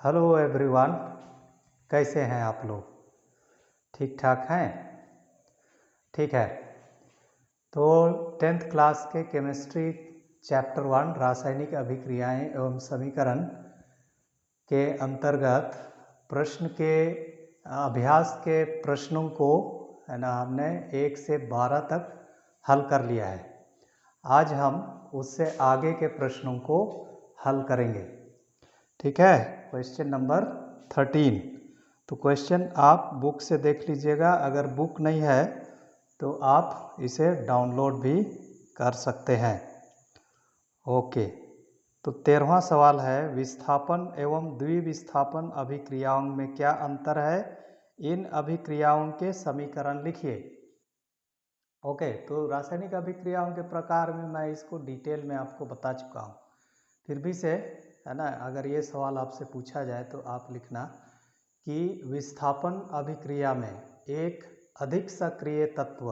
Hello everyone, कैसे हैं आप लोग? ठीक ठाक हैं? ठीक है। तो 10th क्लास के केमिस्ट्री चैप्टर 1 रासायनिक अभिक्रियाएं एवं समीकरण के अंतर्गत प्रश्न के अभ्यास के प्रश्नों को है ना हमने 1 से 12 तक हल कर लिया है। आज हम उससे आगे के प्रश्नों को हल करेंगे। ठीक है। Question number 13। तो क्वेश्चन आप बुक से देख लीजिएगा, अगर बुक नहीं है तो आप इसे डाउनलोड भी कर सकते हैं। ओके। तो 13वां सवाल है, विस्थापन एवं द्विविस्थापन अभिक्रियाओं में क्या अंतर है? इन अभिक्रियाओं के समीकरण लिखिए। ओके। तो रासायनिक अभिक्रियाओं के प्रकार में मैं इसको डिटेल में आपको बता चुका हूँ, फिर भी से है ना, अगर ये सवाल आपसे पूछा जाए तो आप लिखना कि विस्थापन अभिक्रिया में एक अधिक सक्रिय तत्व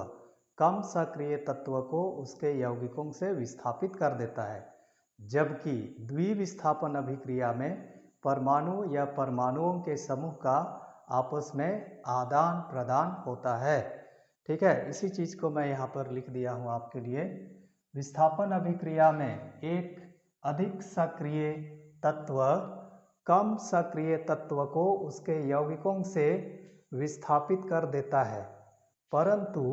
कम सक्रिय तत्व को उसके यौगिकों से विस्थापित कर देता है, जबकि द्विविस्थापन अभिक्रिया में परमाणु या परमाणुओं के समूह का आपस में आदान प्रदान होता है। ठीक है, इसी चीज़ को मैं यहाँ पर लिख दिया हूँ आपके लिए। विस्थापन अभिक्रिया में एक अधिक सक्रिय तत्व कम सक्रिय तत्व को उसके यौगिकों से विस्थापित कर देता है, परंतु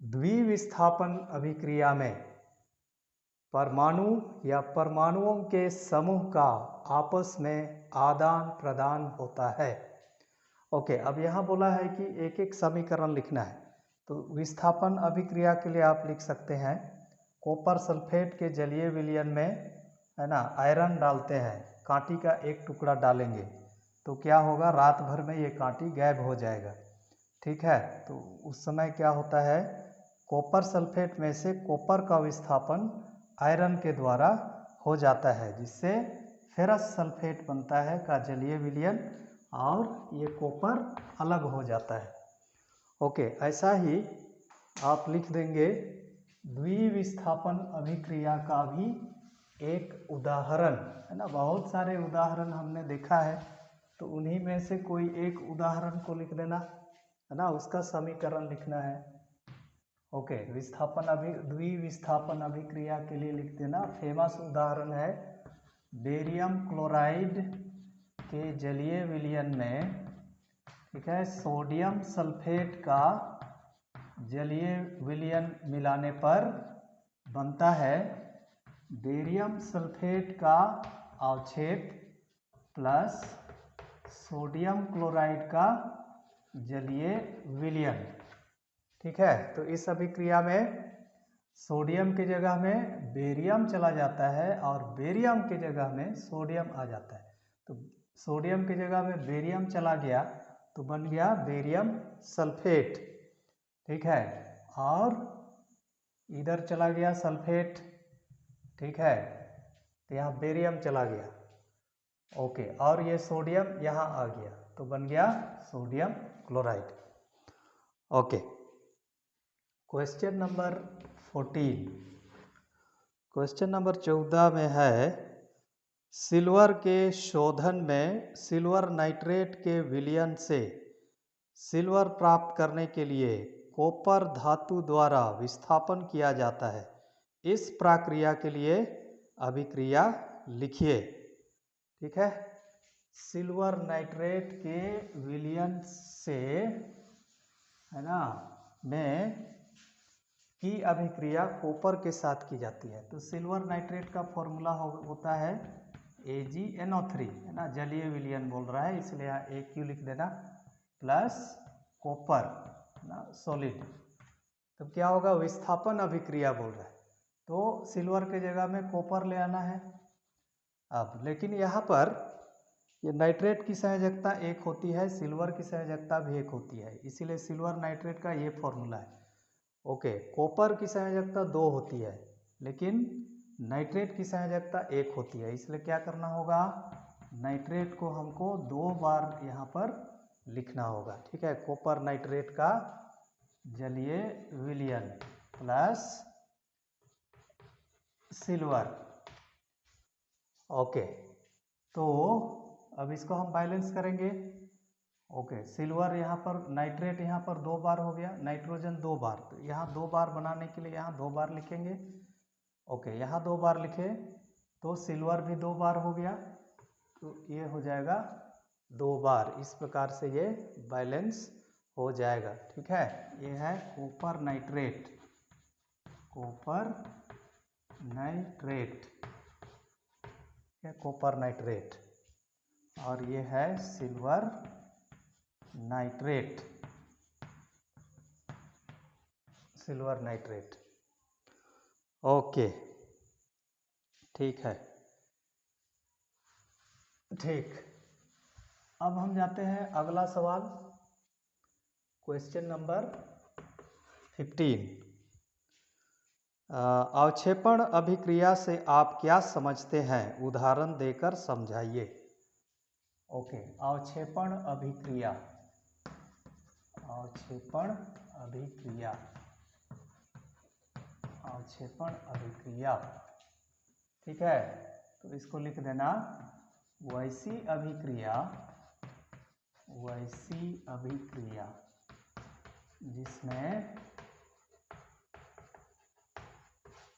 द्विविस्थापन अभिक्रिया में परमाणु या परमाणुओं के समूह का आपस में आदान प्रदान होता है। ओके। अब यहाँ बोला है कि एक एक समीकरण लिखना है। तो विस्थापन अभिक्रिया के लिए आप लिख सकते हैं, कॉपर सल्फेट के जलीय विलयन में है ना आयरन डालते हैं, कांटी का एक टुकड़ा डालेंगे तो क्या होगा, रात भर में ये कांटी गायब हो जाएगा। ठीक है। तो उस समय क्या होता है, कॉपर सल्फेट में से कॉपर का विस्थापन आयरन के द्वारा हो जाता है, जिससे फेरस सल्फेट बनता है का जलीय विलयन और ये कॉपर अलग हो जाता है। ओके। ऐसा ही आप लिख देंगे द्विविस्थापन अभिक्रिया का भी एक उदाहरण, है ना। बहुत सारे उदाहरण हमने देखा है, तो उन्हीं में से कोई एक उदाहरण को लिख देना, है ना, उसका समीकरण लिखना है। ओके। द्विविस्थापन अभिक्रिया के लिए लिख देना, फेमस उदाहरण है बेरियम क्लोराइड के जलीय विलयन में, ठीक है, सोडियम सल्फेट का जलीय विलयन मिलाने पर बनता है बेरियम सल्फेट का अवक्षेप प्लस सोडियम क्लोराइड का जलीय विलयन। ठीक है। तो इस अभिक्रिया में सोडियम की जगह में बेरियम चला जाता है और बेरियम की जगह में सोडियम आ जाता है। तो सोडियम की जगह में बेरियम चला गया तो बन गया बेरियम सल्फेट। ठीक है। और इधर चला गया सल्फेट। ठीक है। तो यहाँ बेरियम चला गया। ओके। और ये सोडियम यहाँ आ गया तो बन गया sodium chloride. Okay. Question number 14। Question number 14 में है, सिल्वर के शोधन में सिल्वर नाइट्रेट के विलयन से सिल्वर प्राप्त करने के लिए कॉपर धातु द्वारा विस्थापन किया जाता है। इस प्रक्रिया के लिए अभिक्रिया लिखिए। ठीक है। सिल्वर नाइट्रेट के विलयन से, है ना, में की अभिक्रिया कॉपर के साथ की जाती है। तो सिल्वर नाइट्रेट का फॉर्मूला होता है AgNO3, है ना, जलीय विलयन बोल रहा है इसलिए यहाँ AQ लिख देना, प्लस कॉपर ना सॉलिड। तो क्या होगा, विस्थापन अभिक्रिया बोल रहा है तो सिल्वर के जगह में कॉपर ले आना है। अब लेकिन यहाँ पर ये नाइट्रेट की संयोजकता एक होती है, सिल्वर की संयोजकता भी एक होती है, इसीलिए सिल्वर नाइट्रेट का ये फॉर्मूला है। ओके। कॉपर की संयोजकता 2 होती है लेकिन नाइट्रेट की संयोजकता 1 होती है, इसलिए क्या करना होगा, नाइट्रेट को हमको 2 बार यहाँ पर लिखना होगा। ठीक है। कॉपर नाइट्रेट का जलीय विलयन प्लस सिल्वर। ओके। तो अब इसको हम बैलेंस करेंगे। ओके, सिल्वर यहाँ पर, नाइट्रेट यहाँ पर 2 बार हो गया, नाइट्रोजन 2 बार, तो यहाँ 2 बार बनाने के लिए यहाँ 2 बार लिखेंगे। ओके, यहाँ 2 बार लिखे तो सिल्वर भी 2 बार हो गया, तो ये हो जाएगा 2 बार। इस प्रकार से ये बैलेंस हो जाएगा। ठीक है, ये है copper nitrate, copper nitrate, copper nitrate, और ये है silver nitrate, silver nitrate. Okay, ठीक है, ठीक। अब हम जाते हैं अगला सवाल, क्वेश्चन नंबर 15। अवक्षेपण अभिक्रिया से आप क्या समझते हैं, उदाहरण देकर समझाइए। ओके, अवक्षेपण अभिक्रिया, अवक्षेपण अभिक्रिया, अवक्षेपण अभिक्रिया। ठीक है, तो इसको लिख देना वैसी अभिक्रिया, वैसी अभिक्रिया जिसमें,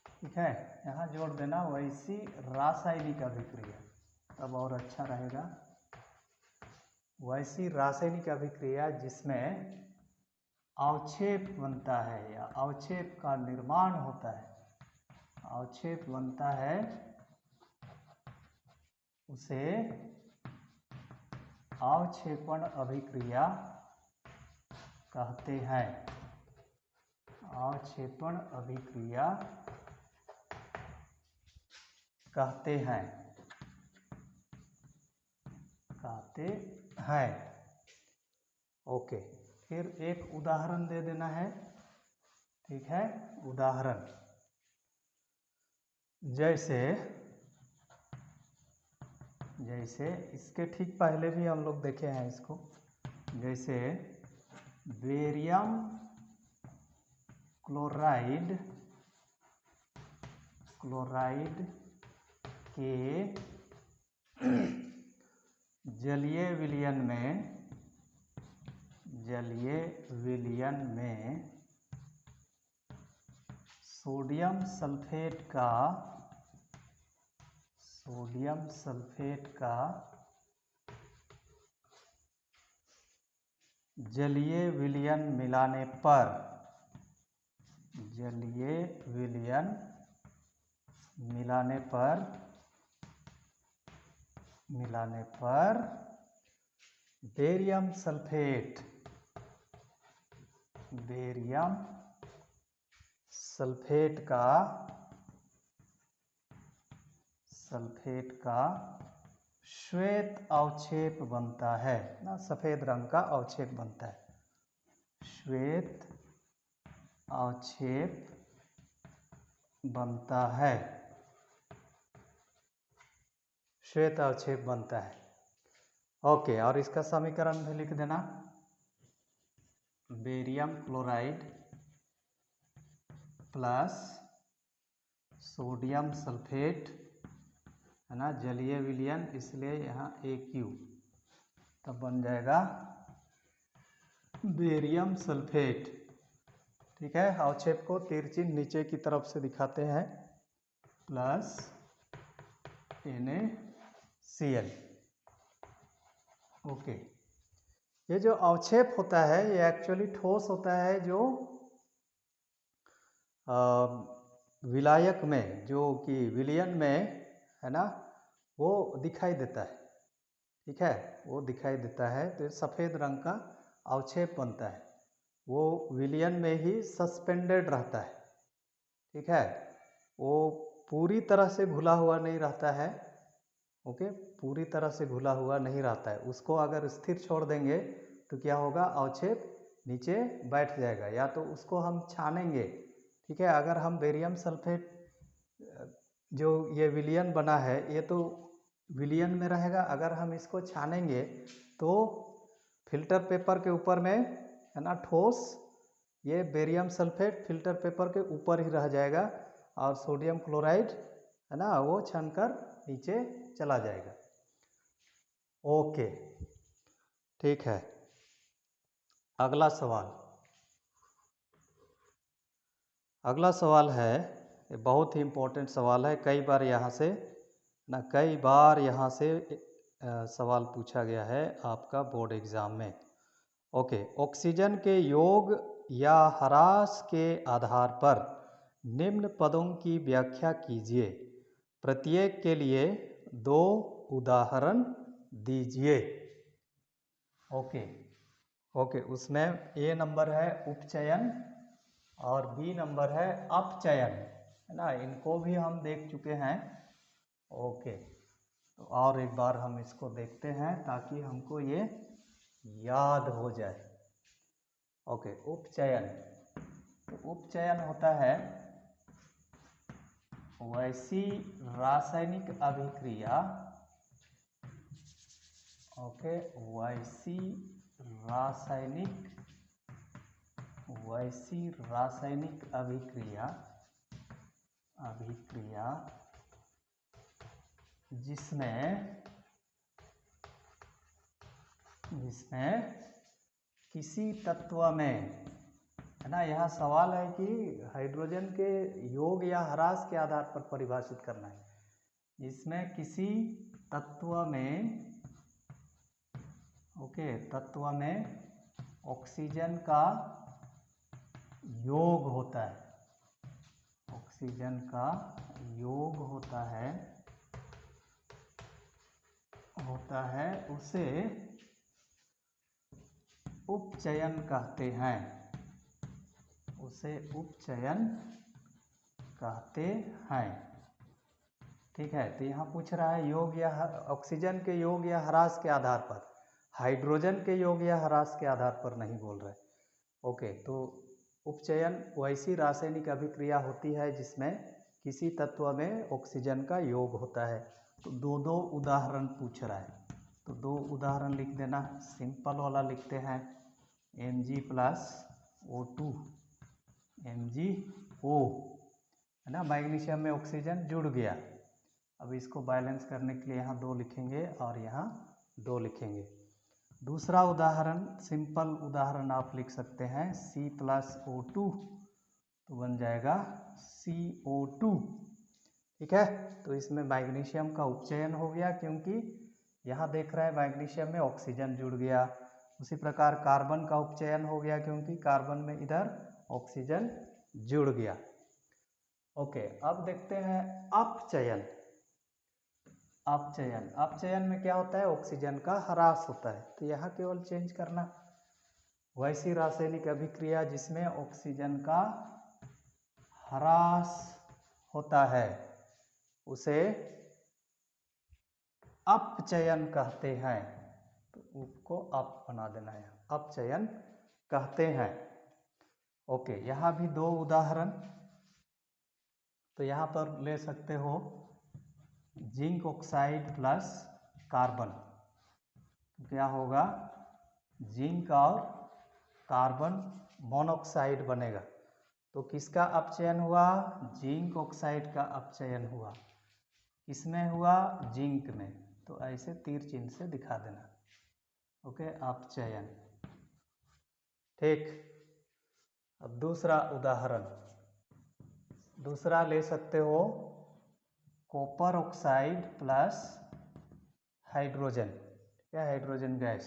ठीक है, यहाँ जोड़ देना वैसी रासायनिक अभिक्रिया, तब और अच्छा रहेगा। वैसी रासायनिक अभिक्रिया जिसमें अवक्षेप बनता है या अवक्षेप का निर्माण होता है, अवक्षेप बनता है, उसे अवक्षेपण अभिक्रिया कहते हैं। अवक्षेपण अभिक्रिया कहते हैं, कहते हैं। ओके, फिर एक उदाहरण दे देना है। ठीक है, उदाहरण जैसे, जैसे इसके ठीक पहले भी हम लोग देखे हैं इसको, जैसे बेरियम क्लोराइड, क्लोराइड के जलीय विलयन में, जलीय विलयन में सोडियम सल्फेट का, सोडियम सल्फेट का जलीय विलयन मिलाने पर, जलीय विलयन मिलाने पर, मिलाने पर बेरियम सल्फेट, बेरियम सल्फेट का, सल्फेट का श्वेत अवक्षेप बनता है ना, सफेद रंग का अवक्षेप बनता है, श्वेत अवक्षेप बनता है, श्वेत अवक्षेप बनता है। ओके, और इसका समीकरण भी लिख देना, barium chloride plus sodium sulphate, है ना, जलीय विलयन, इसलिए यहाँ AQ, तब बन जाएगा बेरियम सल्फेट। ठीक है, अवक्षेप को तिरछी नीचे की तरफ से दिखाते हैं, प्लस NaCl। ओके, ये जो अवक्षेप होता है ये एक्चुअली ठोस होता है, जो विलायक में, जो कि विलयन में, है ना, वो दिखाई देता है। ठीक है, वो दिखाई देता है, तो सफ़ेद रंग का अवक्षेप बनता है, वो विलयन में ही सस्पेंडेड रहता है। ठीक है, वो पूरी तरह से घुला हुआ नहीं रहता है। ओके, पूरी तरह से घुला हुआ नहीं रहता है, उसको अगर स्थिर छोड़ देंगे तो क्या होगा, अवक्षेप नीचे बैठ जाएगा, या तो उसको हम छानेंगे। ठीक है, अगर हम बेरियम सल्फेट, जो ये विलयन बना है, ये तो विलयन में रहेगा, अगर हम इसको छानेंगे तो फिल्टर पेपर के ऊपर में, है ना, ठोस ये बेरियम सल्फेट फिल्टर पेपर के ऊपर ही रह जाएगा, और सोडियम क्लोराइड, है ना, वो छनकर नीचे चला जाएगा। ओके, ठीक है। अगला सवाल है, ये बहुत ही इम्पोर्टेंट सवाल है। कई बार यहाँ से सवाल पूछा गया है आपका बोर्ड एग्जाम में। ओके, ऑक्सीजन के योग या ह्रास के आधार पर निम्न पदों की व्याख्या कीजिए। प्रत्येक के लिए 2 उदाहरण दीजिए। ओके, उसमें ए नंबर है उपचयन और बी नंबर है अपचयन, है ना। इनको भी हम देख चुके हैं। ओके, तो और एक बार हम इसको देखते हैं ताकि हमको ये याद हो जाए। ओके, उपचयन। तो उपचयन होता है वैसी रासायनिक अभिक्रिया, ओके, वैसी रासायनिक अभिक्रिया जिसमें किसी तत्व में, है ना, यहाँ सवाल है कि हाइड्रोजन के योग या ह्रास के आधार पर परिभाषित करना है। इसमें किसी तत्व में, ओके, तत्व में ऑक्सीजन का योग होता है, ऑक्सीजन का योग होता है, उसे उपचयन कहते हैं, ठीक है। तो यहाँ पूछ रहा है योग या ऑक्सीजन के योग या ह्रास के आधार पर, हाइड्रोजन के योग या ह्रास के आधार पर नहीं बोल रहे। ओके, तो उपचयन वैसी रासायनिक अभिक्रिया होती है जिसमें किसी तत्व में ऑक्सीजन का योग होता है। तो 2 उदाहरण पूछ रहा है, तो 2 उदाहरण लिख देना। सिंपल वाला लिखते हैं Mg+O2, MgO, है ना। मैग्नीशियम में ऑक्सीजन जुड़ गया। अब इसको बैलेंस करने के लिए यहाँ 2 लिखेंगे और यहाँ 2 लिखेंगे। दूसरा उदाहरण, सिंपल उदाहरण आप लिख सकते हैं C+O2, तो बन जाएगा CO2, ठीक है। तो इसमें मैग्नीशियम का उपचयन हो गया क्योंकि यहाँ देख रहे हैं मैग्नीशियम में ऑक्सीजन जुड़ गया। उसी प्रकार कार्बन का उपचयन हो गया क्योंकि कार्बन में इधर ऑक्सीजन जुड़ गया। ओके, अब देखते हैं अपचयन। अपचयन में क्या होता है, ऑक्सीजन का ह्रास होता है। तो यहाँ केवल चेंज करना, वैसी रासायनिक अभिक्रिया जिसमें ऑक्सीजन का ह्रास होता है उसे अपचयन कहते हैं। तो उसको अप बना देना है, अपचयन कहते हैं। ओके, यहाँ भी 2 उदाहरण, तो यहाँ पर ले सकते हो जिंक ऑक्साइड प्लस कार्बन, तो क्या होगा, जिंक और कार्बन मोनोऑक्साइड बनेगा। तो किसका अपचयन हुआ, जिंक ऑक्साइड का अपचयन हुआ। किसमें हुआ, जिंक में। तो ऐसे तीर चिन्ह से दिखा देना। ओके, अपचयन, ठीक। अब दूसरा उदाहरण, दूसरा ले सकते हो कॉपर ऑक्साइड प्लस हाइड्रोजन, क्या, हाइड्रोजन गैस,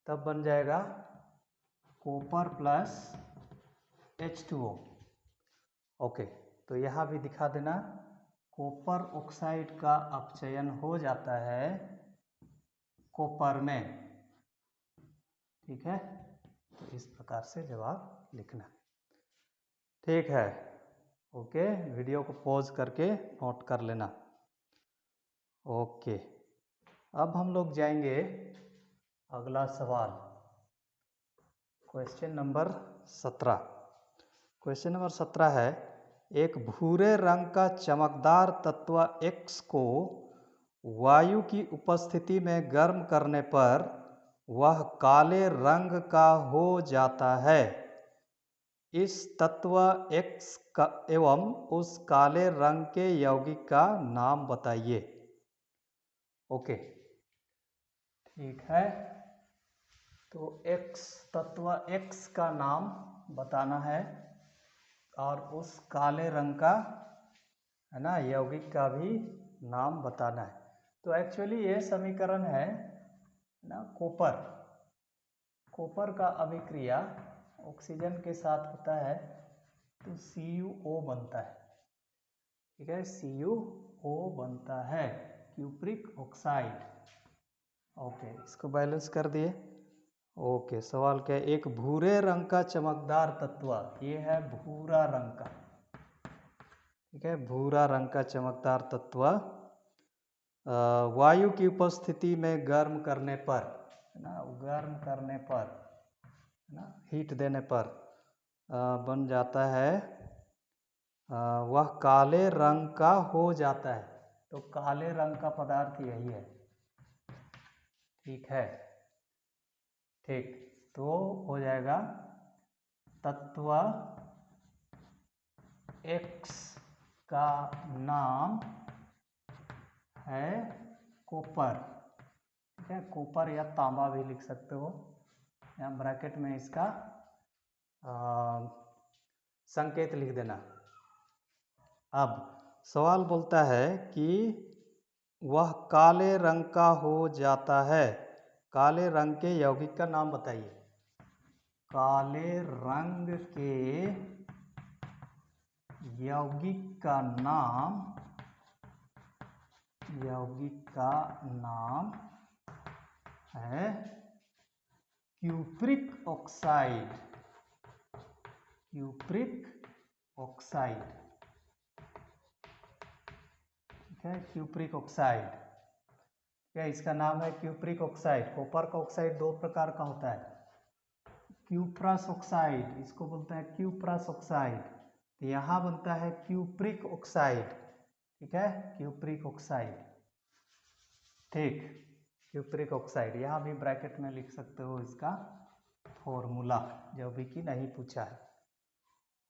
तब बन जाएगा कॉपर प्लस H2O। ओके, तो यहाँ भी दिखा देना, कॉपर ऑक्साइड का अपचयन हो जाता है कॉपर में, ठीक है। तो इस प्रकार से जवाब लिखना, ठीक है। ओके, वीडियो को पॉज करके नोट कर लेना। ओके, अब हम लोग जाएंगे अगला सवाल, क्वेश्चन नंबर 17। क्वेश्चन नंबर 17 है, एक भूरे रंग का चमकदार तत्व X को वायु की उपस्थिति में गर्म करने पर वह काले रंग का हो जाता है। इस तत्व X का एवं उस काले रंग के यौगिक का नाम बताइए। ओके, ठीक है, तो x तत्व x का नाम बताना है और उस काले रंग का है ना यौगिक का भी नाम बताना है। तो एक्चुअली ये समीकरण है ना कॉपर। कॉपर का अभिक्रिया ऑक्सीजन के साथ होता है तो CuO बनता है। ठीक है, CuO बनता है, क्यूप्रिक ऑक्साइड। ओके, इसको बैलेंस कर दिए। ओके, सवाल क्या है? एक भूरे रंग का चमकदार तत्व, ये है भूरा रंग का। ठीक है, भूरा रंग का चमकदार तत्व वायु की उपस्थिति में गर्म करने पर, है ना, गर्म करने पर, है ना, हीट देने पर बन जाता है, वह काले रंग का हो जाता है। तो काले रंग का पदार्थ यही है। ठीक है, ठीक, तो हो जाएगा तत्व X का नाम है कॉपर। ठीक है, कॉपर या तांबा भी लिख सकते हो। यहाँ ब्रैकेट में इसका संकेत लिख देना। अब सवाल बोलता है कि वह काले रंग का हो जाता है। काले रंग के यौगिक का नाम बताइए। काले रंग के यौगिक का नाम है क्यूप्रिक ऑक्साइड। Cupric oxide. ठीक है, क्यूप्रिक ऑक्साइड। क्या इसका नाम है क्यूप्रिक ऑक्साइड। कॉपर का ऑक्साइड दो प्रकार का होता है, क्यूप्रस ऑक्साइड, इसको बोलते हैं क्यूप्रस ऑक्साइड। तो यहाँ बनता है क्यूप्रिक ऑक्साइड। ठीक है, क्यूप्रिक ऑक्साइड। ठीक, क्यूप्रिक ऑक्साइड यहाँ भी ब्रैकेट में लिख सकते हो इसका फॉर्मूला, जो भी कि नहीं पूछा है।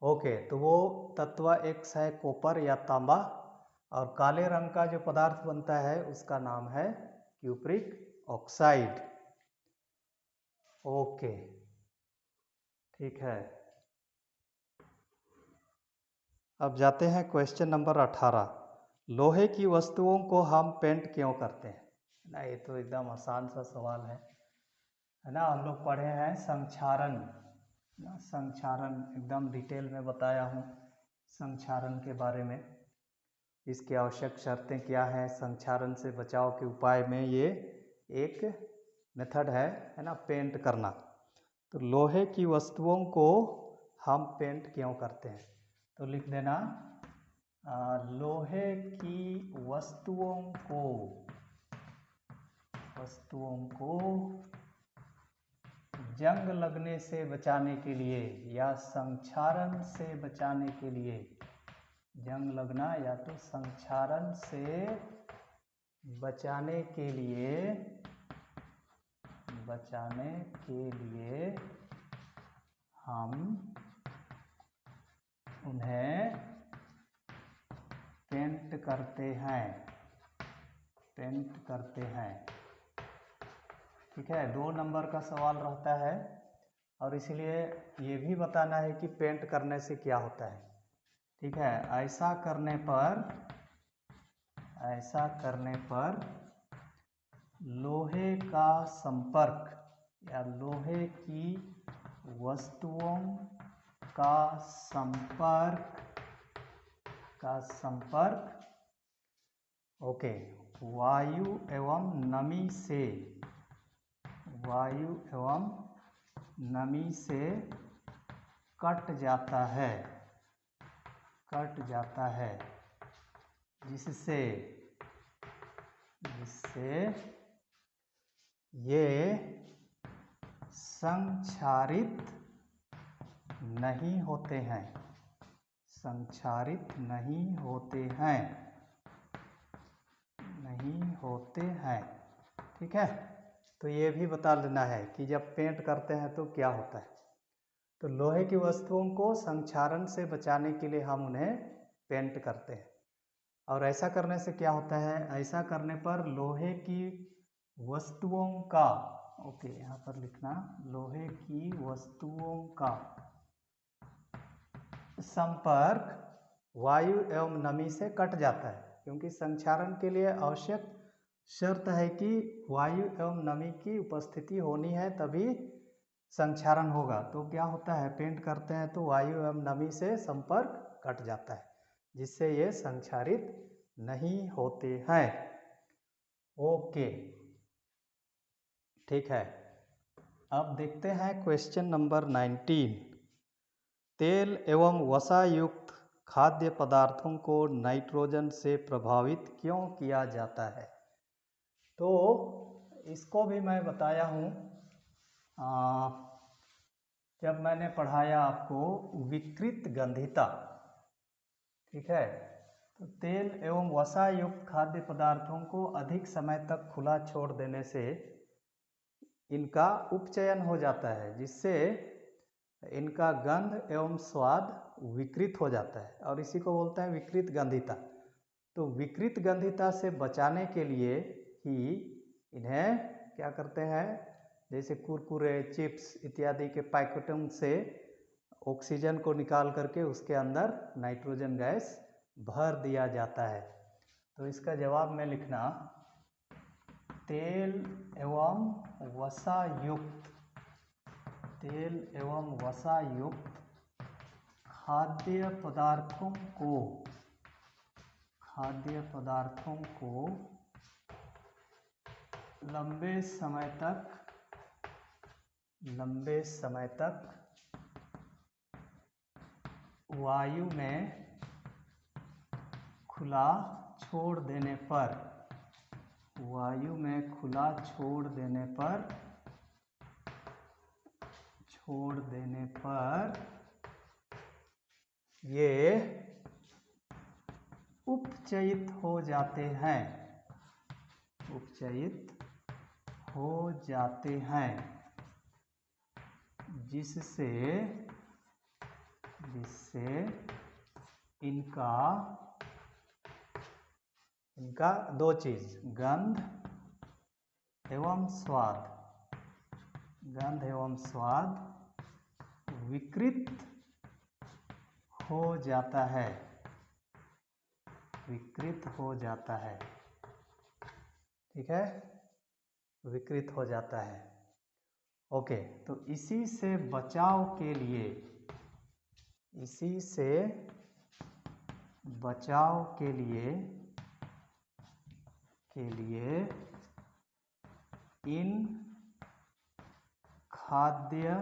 ओके, तो वो तत्व X है कॉपर या तांबा, और काले रंग का जो पदार्थ बनता है उसका नाम है क्यूप्रिक ऑक्साइड। ओके, ठीक है। अब जाते हैं क्वेश्चन नंबर 18। लोहे की वस्तुओं को हम पेंट क्यों करते हैं? ना, ये तो एकदम आसान सा सवाल है ना। हम लोग पढ़े हैं संक्षारण ना, संक्षारण एकदम डिटेल में बताया हूँ संक्षारण के बारे में। इसकी आवश्यक शर्तें क्या हैं, संक्षारण से बचाव के उपाय में ये एक मेथड है ना, पेंट करना। तो लोहे की वस्तुओं को हम पेंट क्यों करते हैं? तो लिख देना लोहे की वस्तुओं को जंग लगने से बचाने के लिए या संक्षारण से बचाने के लिए, जंग लगना या तो संक्षारण से बचाने के लिए हम उन्हें पेंट करते हैं। ठीक है, 2 नंबर का सवाल रहता है और इसलिए ये भी बताना है कि पेंट करने से क्या होता है। ठीक है, ऐसा करने पर लोहे का संपर्क या लोहे की वस्तुओं का संपर्क ओके वायु एवं नमी से कट जाता है, जिससे ये संक्षारित नहीं होते हैं। ठीक है, तो ये भी बता लेना है कि जब पेंट करते हैं तो क्या होता है। तो लोहे की वस्तुओं को संक्षारण से बचाने के लिए हम उन्हें पेंट करते हैं। और ऐसा करने से क्या होता है? ऐसा करने पर लोहे की वस्तुओं का, ओके यहाँ पर लिखना, लोहे की वस्तुओं का संपर्क वायु एवं नमी से कट जाता है, क्योंकि संक्षारण के लिए आवश्यक शर्त है कि वायु एवं नमी की उपस्थिति होनी है, तभी संक्षारण होगा। तो क्या होता है, पेंट करते हैं तो वायु एवं नमी से संपर्क कट जाता है, जिससे ये संक्षारित नहीं होते हैं। ओके, ठीक है। अब देखते हैं क्वेश्चन नंबर 19। तेल एवं वसा युक्त खाद्य पदार्थों को नाइट्रोजन से प्रभावित क्यों किया जाता है? तो इसको भी मैं बताया हूँ जब मैंने पढ़ाया आपको विकृत गंधिता, ठीक है। तो तेल एवं वसा युक्त खाद्य पदार्थों को अधिक समय तक खुला छोड़ देने से इनका उपचयन हो जाता है, जिससे इनका गंध एवं स्वाद विकृत हो जाता है, और इसी को बोलते हैं विकृत गंधिता। तो विकृत गंधिता से बचाने के लिए ही इन्हें क्या करते हैं, जैसे कुरकुरे, चिप्स इत्यादि के पैकेटों से ऑक्सीजन को निकाल करके उसके अंदर नाइट्रोजन गैस भर दिया जाता है। तो इसका जवाब में लिखना, तेल एवं वसा युक्त, तेल एवं वसा युक्त खाद्य पदार्थों को लंबे समय तक वायु में खुला छोड़ देने पर ये उपचयित हो जाते हैं, जिससे इनका दो चीज, गंध एवं स्वाद विकृत हो जाता है, ठीक है, विकृत हो जाता है। ओके, तो इसी से बचाव के लिए इन खाद्य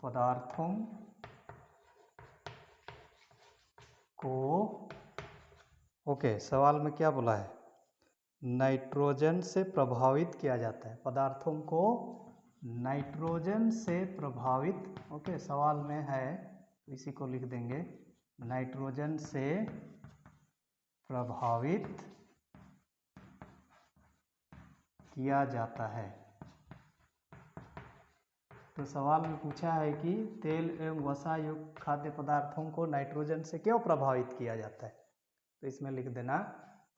पदार्थों को, ओके, सवाल में क्या बोला है, नाइट्रोजन से प्रभावित किया जाता है, पदार्थों को नाइट्रोजन से प्रभावित, ओके, सवाल में है तो इसी को लिख देंगे, नाइट्रोजन से प्रभावित किया जाता है। तो सवाल में पूछा है कि तेल एवं वसा युक्त खाद्य पदार्थों को नाइट्रोजन से क्यों प्रभावित किया जाता है, तो इसमें लिख देना,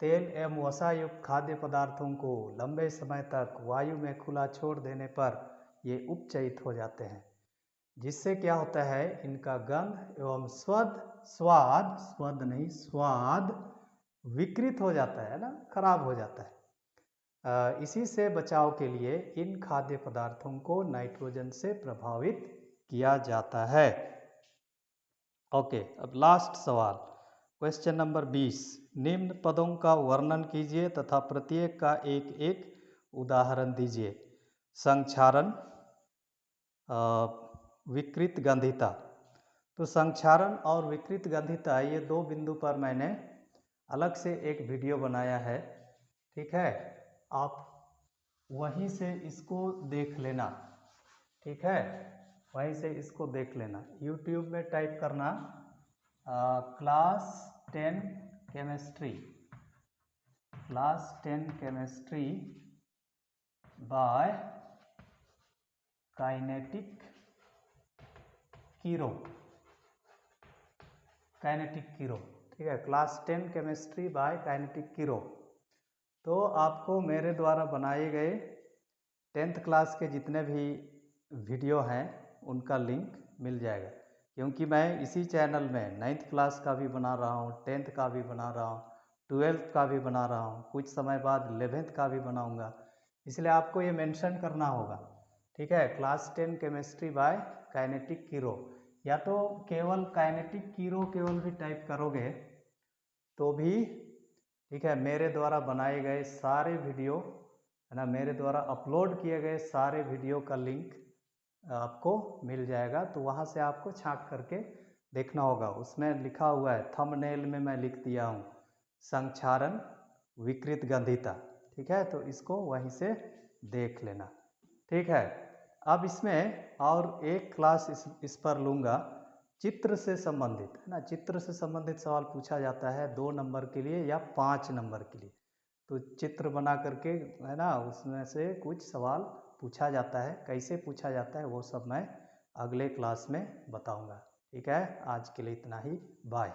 तेल एवं वसा युक्त खाद्य पदार्थों को लंबे समय तक वायु में खुला छोड़ देने पर ये उपचयित हो जाते हैं, जिससे क्या होता है, इनका गंध एवं स्वाद विकृत हो जाता है ना, खराब हो जाता है। इसी से बचाव के लिए इन खाद्य पदार्थों को नाइट्रोजन से प्रभावित किया जाता है। ओके, अब लास्ट सवाल, क्वेश्चन नंबर 20। निम्न पदों का वर्णन कीजिए तथा प्रत्येक का एक एक उदाहरण दीजिए। संक्षारण, विकृत गंधिता। तो संक्षारण और विकृत गंधिता, ये दो बिंदु पर मैंने अलग से एक वीडियो बनाया है, ठीक है, आप वहीं से इसको देख लेना, ठीक है, वहीं से इसको देख लेना। यूट्यूब में टाइप करना क्लास 10 केमिस्ट्री बाय काइनेटिक कीरो, ठीक है, क्लास 10 केमिस्ट्री बाय काइनेटिक कीरो। तो आपको मेरे द्वारा बनाए गए 10th क्लास के जितने भी वीडियो हैं उनका लिंक मिल जाएगा, क्योंकि मैं इसी चैनल में 9th क्लास का भी बना रहा हूँ, 10th का भी बना रहा हूँ, 12th का भी बना रहा हूँ, कुछ समय बाद 11th का भी बनाऊँगा। इसलिए आपको ये मेंशन करना होगा, ठीक है। क्लास 10 केमिस्ट्री बाय काइनेटिक कीरो, या तो केवल काइनेटिक कीरो केवल भी टाइप करोगे तो भी ठीक है। मेरे द्वारा बनाए गए सारे वीडियो है ना, मेरे द्वारा अपलोड किए गए सारे वीडियो का लिंक आपको मिल जाएगा। तो वहाँ से आपको छांट करके देखना होगा। उसमें लिखा हुआ है, थंबनेल में मैं लिख दिया हूँ, संक्षारण विकृत गंधिता, ठीक है। तो इसको वहीं से देख लेना, ठीक है। अब इसमें और एक क्लास इस पर लूँगा, चित्र से संबंधित है ना। चित्र से संबंधित सवाल पूछा जाता है 2 नंबर के लिए या 5 नंबर के लिए। तो चित्र बना करके है ना, उसमें से कुछ सवाल पूछा जाता है। कैसे पूछा जाता है वो सब मैं अगले क्लास में बताऊंगा, ठीक है। आज के लिए इतना ही, बाय।